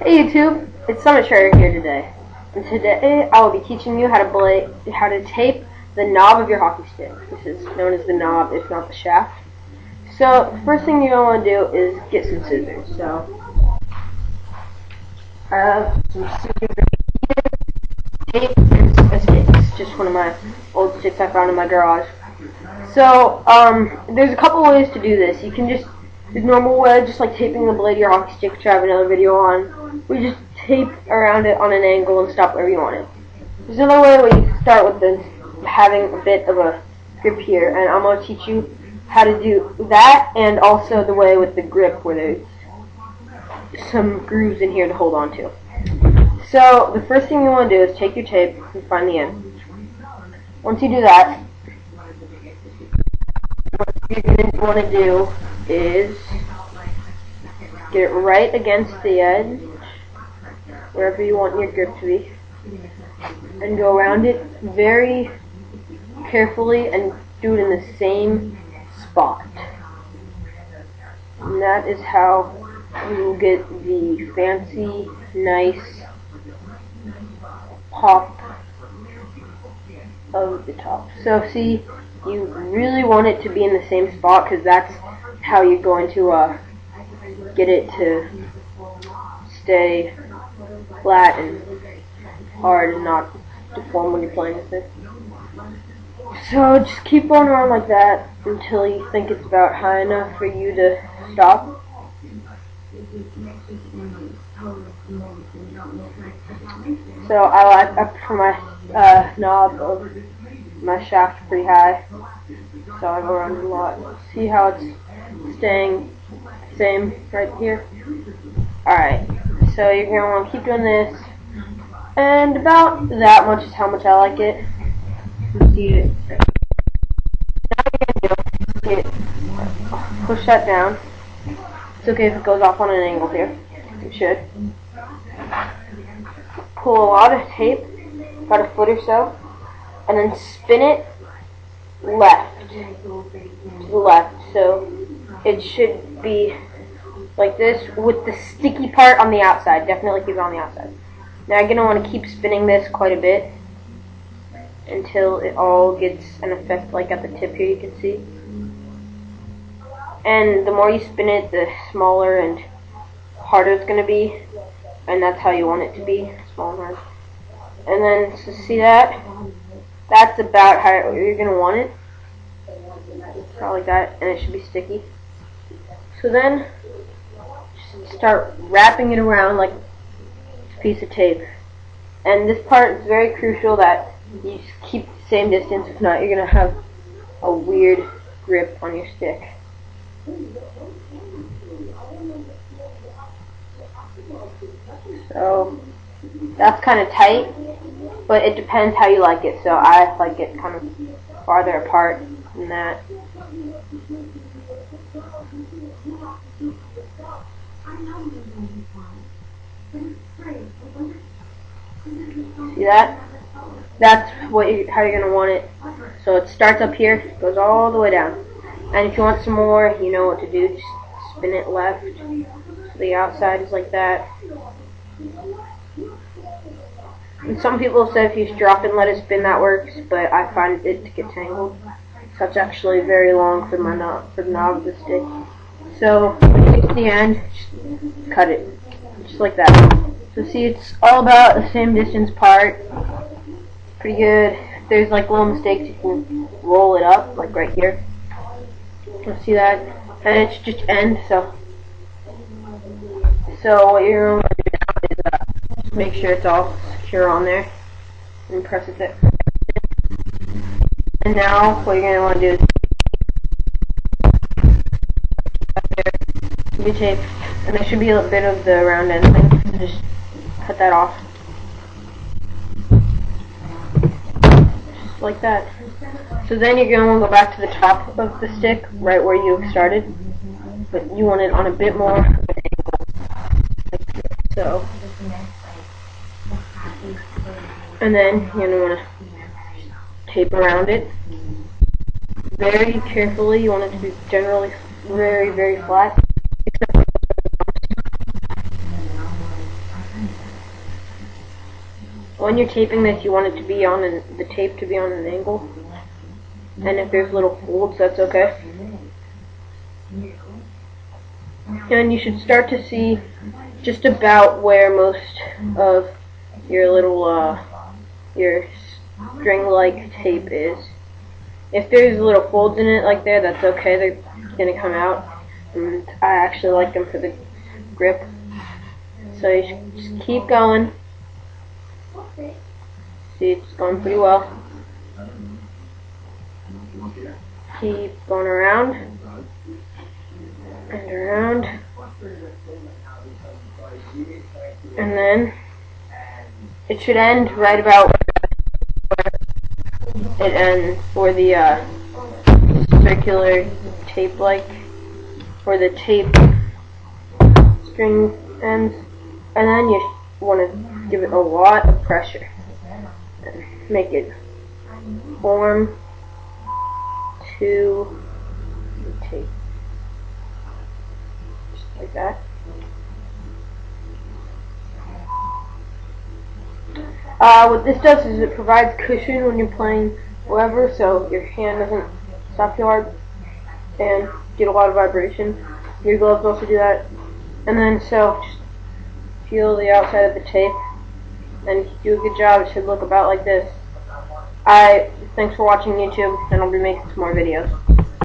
Hey YouTube, it's Summit Trader here today. And today I will be teaching you how to tape the knob of your hockey stick. This is known as the knob, if not the shaft. So the first thing you're going to want to do is get some scissors. So I have some scissors here, tape, and a stick. It's just one of my old sticks I found in my garage. So there's a couple ways to do this. You can just the normal way, just like taping the blade of your hockey stick, which I have another video on. We just tape around it on an angle and stop wherever you want it. There's another way where you start with having a bit of a grip here, and I'm going to teach you how to do that, and also the way with the grip where there's some grooves in here to hold on to. So the first thing you want to do is take your tape and find the end. Once you do that, what you're going to want to do is get it right against the edge, wherever you want your grip to be, and go around it very carefully and do it in the same spot. And that is how you will get the fancy, nice pop of the top. So see, you really want it to be in the same spot because that's how you're going to get it to stay flat and hard and not deform when you're playing with it. So just keep going around like that until you think it's about high enough for you to stop. So I like for my knob of my shaft pretty high, so I go around it a lot. See how it's staying same right here? Alright, so you're going to want to keep doing this, and about that much is how much I like it. See, now you're going to do, push that down. It's okay if it goes off on an angle here. It should. Pull a lot of tape, about a foot or so, and then spin it left to the left. So it should be like this with the sticky part on the outside. Definitely keep it on the outside. Now you're going to want to keep spinning this quite a bit until it all gets an effect like at the tip here you can see. And the more you spin it, the smaller and harder it's going to be. And that's how you want it to be, small and hard. And then, so see that? That's about how you're going to want it. About like that, and it should be sticky. So then, just start wrapping it around like a piece of tape. And this part is very crucial that you just keep the same distance. If not, you're going to have a weird grip on your stick. So that's kind of tight, but it depends how you like it. So I like it kind of farther apart than that. See that? That's how you're going to want it. So it starts up here, goes all the way down. And if you want some more, you know what to do. Just spin it left. So the outside is like that. And some people have said if you just drop it and let it spin, that works, but I find it to get tangled. So it's actually very long for the knob of the stick. So when you get to the end, just cut it, just like that. So see, it's all about the same distance part. Pretty good. If there's like little mistakes, you can roll it up, like right here. You'll see that, and it's just end. So what you're going to do now is just make sure it's all secure on there, and press it there. And now what you're going to want to do is be tape, and there should be a bit of the round end thing. So just cut that off, just like that. So then you're going to want to go back to the top of the stick, right where you started, but you want it on a bit more of an angle, like this. So, and then you're going to want to tape around it very carefully. You want it to be generally very, very flat, except when you're taping this, you want it to be on the tape to be on an angle. And if there's little folds, that's okay. And you should start to see just about where most of your little your string-like tape is. If there's little folds in it like there, that's okay. They're gonna come out. And I actually like them for the grip. So you should just keep going. See, it's going pretty well. Keep going around and around, and then it should end right about where it ends, where the circular tape-like, where the tape string ends, and then you want to give it a lot of pressure and make it form to the tape, just like that. What this does is it provides cushion when you're playing wherever, so your hand doesn't stop too hard and get a lot of vibration. Your gloves also do that. And then so just feel the outside of the tape and do a good job. It should look about like this. Thanks for watching YouTube, and I'll be making some more videos.